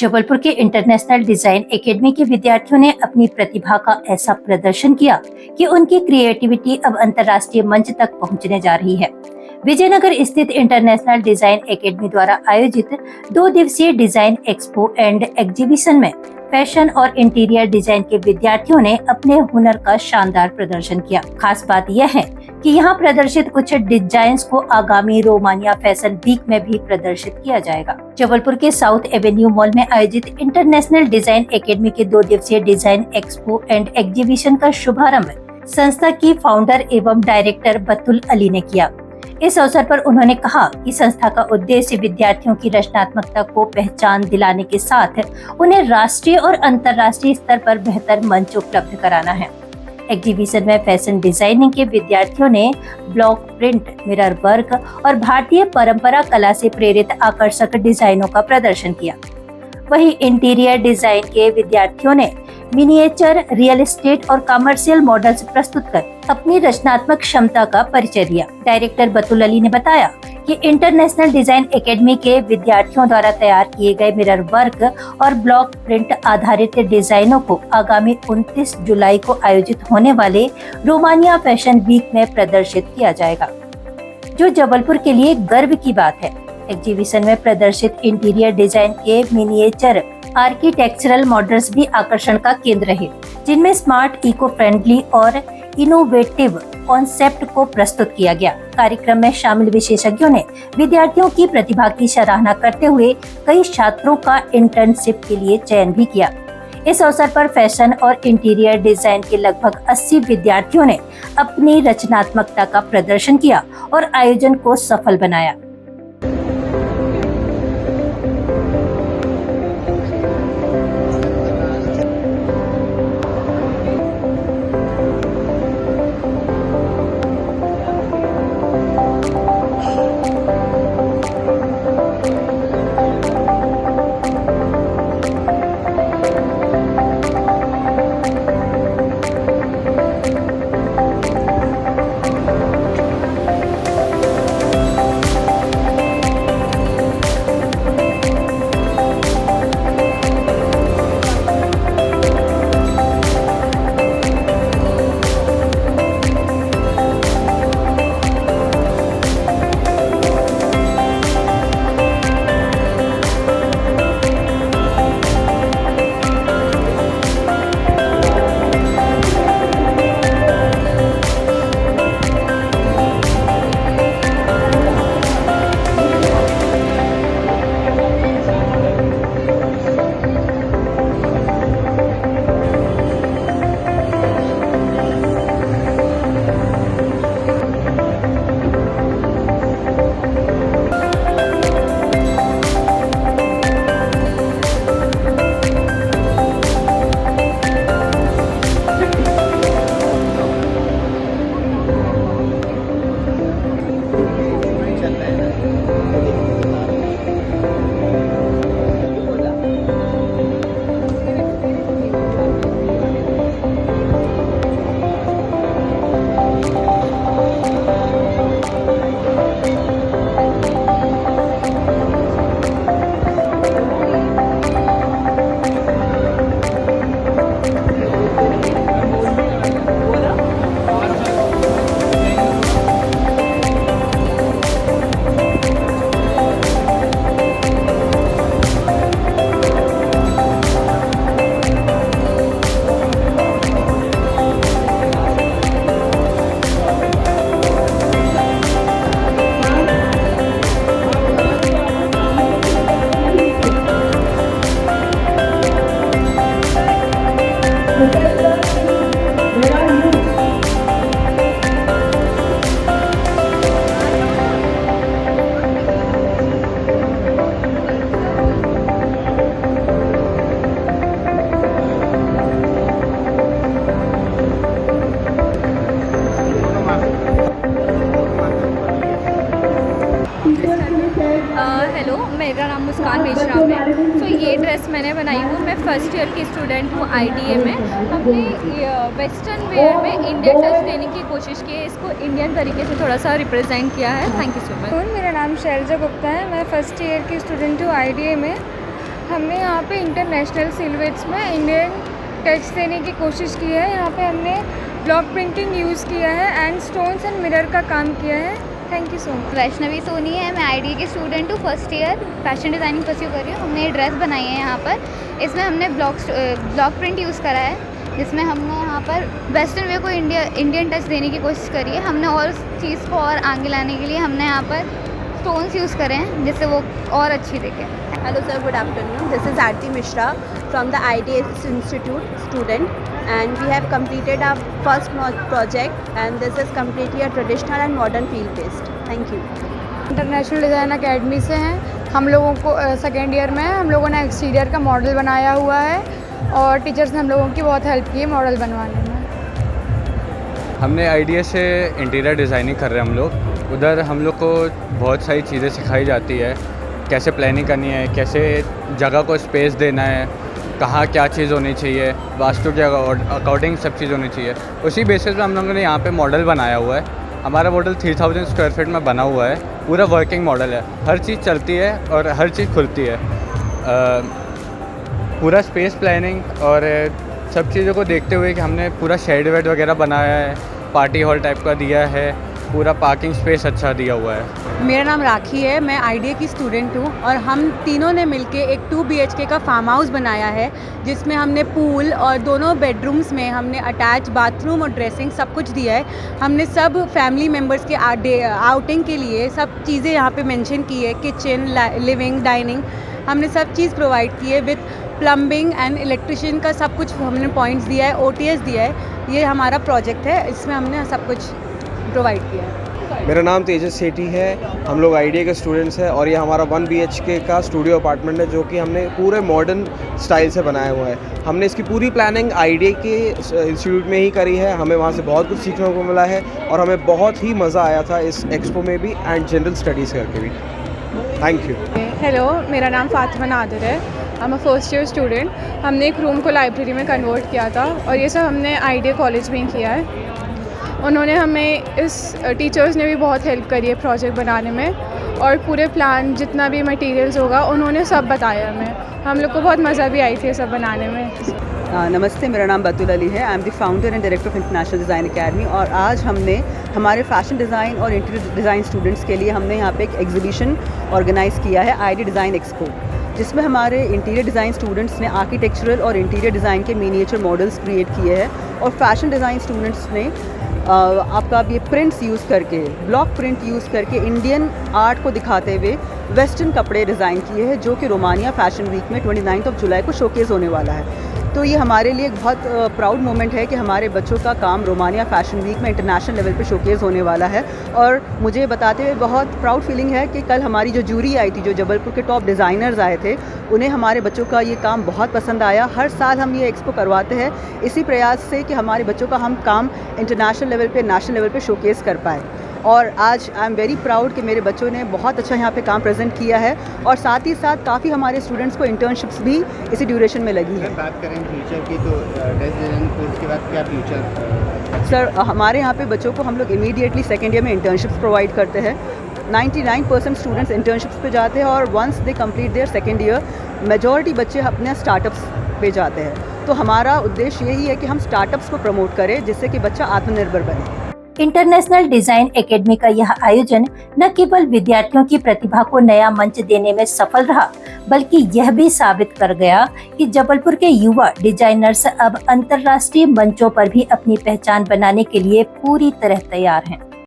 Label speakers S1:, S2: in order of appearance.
S1: जबलपुर के international design academy के विद्यार्थियों ने अपनी प्रतिभा का ऐसा प्रदर्शन किया कि उनकी क्रिएटिविटी अब अंतर्राष्ट्रीय मंच तक पहुंचने जा रही है। विजयनगर स्थित इंटरनेशनल डिजाइन एकेडमी द्वारा आयोजित 2 दिवसीय डिजाइन एक्सपो एंड एग्जीबिशन में फैशन और इंटीरियर डिजाइन के विद्यार्थियों ने अपने हुनर का शानदार प्रदर्शन किया। खास बात यह है कि यहाँ प्रदर्शित कुछ डिजाइन्स को आगामी रोमानिया फैशन वीक में भी प्रदर्शित किया जाएगा। जबलपुर के साउथ एवेन्यू मॉल में आयोजित इंटरनेशनल डिजाइन एकेडमी के 2 दिवसीय डिजाइन एक्सपो एंड एग्जीबिशन का शुभारंभ संस्था की फाउंडर एवं डायरेक्टर बतुल अली ने किया। इस अवसर पर उन्होंने कहा कि संस्था का उद्देश्य विद्यार्थियों की रचनात्मकता को पहचान दिलाने के साथ उन्हें राष्ट्रीय और अंतर्राष्ट्रीय स्तर पर बेहतर मंच उपलब्ध कराना है। एग्जीबिशन में फैशन डिजाइनिंग के विद्यार्थियों ने ब्लॉक प्रिंट, मिरर वर्क और भारतीय परंपरा कला से प्रेरित आकर्षक डिजाइनों का प्रदर्शन किया। वहीं इंटीरियर डिजाइन के विद्यार्थियों ने मिनिएचर, रियल एस्टेट और कमर्शियल मॉडल्स प्रस्तुत कर अपनी रचनात्मक क्षमता का परिचय दिया। डायरेक्टर बतुल अली ने बताया कि इंटरनेशनल डिजाइन एकेडमी के विद्यार्थियों द्वारा तैयार किए गए मिरर वर्क और ब्लॉक प्रिंट आधारित डिजाइनों को आगामी 29 जुलाई को आयोजित होने वाले रोमानिया फैशन वीक में प्रदर्शित किया जाएगा, जो जबलपुर के लिए गर्व की बात है। एग्जीबिशन में प्रदर्शित इंटीरियर डिजाइन के मिनिएचर आर्किटेक्चरल मॉडल्स भी आकर्षण का केंद्र है, जिनमें स्मार्ट, इको फ्रेंडली और इनोवेटिव कॉन्सेप्ट को प्रस्तुत किया गया। कार्यक्रम में शामिल विशेषज्ञों ने विद्यार्थियों की प्रतिभा की सराहना करते हुए कई छात्रों का इंटर्नशिप के लिए चयन भी किया। इस अवसर पर फैशन और इंटीरियर डिजाइन के लगभग 80 विद्यार्थियों ने अपनी रचनात्मकता का प्रदर्शन किया और आयोजन को सफल बनाया।
S2: हेलो, मेरा नाम मुस्कान मेश्राम है। तो ये ड्रेस मैंने बनाई हूँ। मैं फर्स्ट ईयर की स्टूडेंट हूँ IDA में। हमने वेस्टर्न वेयर में इंडियन टच देने की कोशिश की है, इसको इंडियन तरीके से थोड़ा सा रिप्रेजेंट किया है। Thank you so much.
S3: मेरा नाम शैलजा गुप्ता है। मैं फर्स्ट ईयर की स्टूडेंट हूँ IDA में।
S2: हमने यहाँ पे इंटरनेशनल सिलवेट्स में इंडियन टच देने की कोशिश की है। यहाँ पे हमने ब्लॉक प्रिंटिंग यूज़ किया है एंड स्टोन्स एंड मिरर का काम किया है। Thank you so much.
S3: Vaishnavi Soni है, मैं आईडी की स्टूडेंट हूँ, first year fashion designing pursue कर रही हूँ। हमने ये ड्रेस बनाई है यहाँ पर। इसमें हमने ब्लॉक प्रिंट यूज़ करा है, जिसमें हमने यहाँ पर वेस्टर्न वे को इंडियन टच देने की कोशिश करी है। हमने और उस चीज़ को और आगे लाने के लिए हमने यहाँ पर स्टोन्स यूज़ करे हैं, जिससे वो और अच्छी दिखे।
S4: Hello sir, good afternoon. This is Aarti Mishra from the ITS Institute student, and we have completed our first project, and this is completely a traditional and modern field based. Thank you.
S2: International design academy से हैं हम लोगों को। Second year में हम लोगों ने exterior का मॉडल बनाया हुआ है और टीचर्स ने हम लोगों की बहुत हेल्प की है मॉडल बनवाने में।
S5: हमने आईडिया से इंटीरियर डिज़ाइनिंग कर रहे हैं हम लोग। उधर हम लोग को बहुत सारी चीज़ें सिखाई जाती है, कैसे प्लानिंग करनी है, कैसे जगह को स्पेस देना है, कहाँ क्या चीज़ होनी चाहिए, वास्तु के अकॉर्डिंग सब चीज़ होनी चाहिए। उसी बेसिस पे हम लोगों ने यहाँ पे मॉडल बनाया हुआ है। हमारा मॉडल 3000 स्क्वायर फीट में बना हुआ है, पूरा वर्किंग मॉडल है, हर चीज़ चलती है और हर चीज़ खुलती है। पूरा स्पेस प्लानिंग और सब चीज़ों को देखते हुए कि हमने पूरा शेड वेड वगैरह बनाया है, पार्टी हॉल टाइप का दिया है, पूरा पार्किंग स्पेस अच्छा दिया हुआ है।
S4: मेरा नाम राखी है, मैं आईडिया की स्टूडेंट हूँ और हम तीनों ने मिलके एक 2 BHK का फार्म हाउस बनाया है, जिसमें हमने पूल और दोनों बेडरूम्स में हमने अटैच बाथरूम और ड्रेसिंग सब कुछ दिया है। हमने सब फैमिली मेम्बर्स के आउटिंग के लिए सब चीज़ें यहाँ पे मेंशन की है, किचन, लिविंग, डाइनिंग, हमने सब चीज़ प्रोवाइड की है विद प्लम्बिंग एंड इलेक्ट्रिशियन का सब कुछ हमने पॉइंट्स दिया है, OTS दिया है। ये हमारा प्रोजेक्ट है, इसमें हमने सब कुछ प्रोवाइड किया है।
S6: मेरा नाम तेजस सेठी है, हम लोग आईडिया के स्टूडेंट्स हैं और ये हमारा 1 BHK का स्टूडियो अपार्टमेंट है, जो कि हमने पूरे मॉडर्न स्टाइल से बनाया हुआ है। हमने इसकी पूरी प्लानिंग आईडिया के इंस्टीट्यूट में ही करी है। हमें वहाँ से बहुत कुछ सीखने को मिला है और हमें बहुत ही मज़ा आया था इस एक्सपो में भी एंड जनरल स्टडीज़ करके भी। Thank you.
S7: हेलो, मेरा नाम फातिमा नादिर है, हम फर्स्ट ईयर स्टूडेंट। हमने एक रूम को लाइब्रेरी में कन्वर्ट किया था और ये सब हमने आईडिया कॉलेज में ही किया है। उन्होंने हमें टीचर्स ने भी बहुत हेल्प करी है प्रोजेक्ट बनाने में, और पूरे प्लान जितना भी मटेरियल्स होगा उन्होंने सब बताया हमें। हम लोग को बहुत मज़ा भी आई थी ये सब बनाने में।
S8: नमस्ते, मेरा नाम बतुल अली है, I am the founder and director of international design academy. और आज हमने हमारे फैशन डिज़ाइन और इंटीरियर डिज़ाइन स्टूडेंट्स के लिए हमने यहाँ पे एक एग्जीबिशन ऑर्गेनाइज़ किया है, आईडी डिज़ाइन एक्सपो, जिसमें हमारे इंटीरियर डिज़ाइन स्टूडेंट्स ने आर्किटेक्चरल और इंटीरियर डिज़ाइन के मिनिएचर मॉडल्स क्रिएट किए हैं, और फैशन डिज़ाइन स्टूडेंट्स ने आपका ये प्रिंट्स यूज़ करके, ब्लॉक प्रिंट यूज़ करके इंडियन आर्ट को दिखाते हुए वेस्टर्न कपड़े डिज़ाइन किए हैं, जो कि रोमानिया फैशन वीक में 29 जुलाई को शोकेस होने वाला है। तो ये हमारे लिए एक बहुत प्राउड मोमेंट है कि हमारे बच्चों का काम रोमानिया फ़ैशन वीक में इंटरनेशनल लेवल पे शोकेस होने वाला है। और मुझे बताते हुए बहुत प्राउड फीलिंग है कि कल हमारी जो जूरी आई थी, जो जबलपुर के टॉप डिज़ाइनर्स आए थे, उन्हें हमारे बच्चों का ये काम बहुत पसंद आया। हर साल हम ये एक्सपो करवाते हैं इसी प्रयास से कि हमारे बच्चों का हम काम इंटरनेशनल लेवल पे, नेशनल लेवल पे शोकेस कर पाए। और आज आई एम वेरी प्राउड कि मेरे बच्चों ने बहुत अच्छा यहाँ पे काम प्रेजेंट किया है, और साथ ही साथ काफ़ी हमारे स्टूडेंट्स को इंटर्नशिप्स भी इसी ड्यूरेशन में लगी है।
S9: बात करें फ्यूचर की, तो ड्रेस डिज़ाइन कोर्स के बाद क्या फ्यूचर?
S8: सर, हमारे यहाँ पे बच्चों को हम लोग इमीडिएटली सेकेंड ईयर में इंटर्नशिप्स प्रोवाइड करते हैं। 99% स्टूडेंट्स इंटर्नशिप्स पे जाते हैं, और once they complete their second year, majority बच्चे अपने स्टार्टअप्स पे जाते हैं। तो हमारा उद्देश्य यही है कि हम स्टार्टअप्स को प्रमोट करें, जिससे कि बच्चा आत्मनिर्भर बने।
S1: इंटरनेशनल डिजाइन एकेडमी का यह आयोजन न केवल विद्यार्थियों की प्रतिभा को नया मंच देने में सफल रहा, बल्कि यह भी साबित कर गया कि जबलपुर के युवा डिजाइनर्स अब अंतर्राष्ट्रीय मंचों पर भी अपनी पहचान बनाने के लिए पूरी तरह तैयार हैं।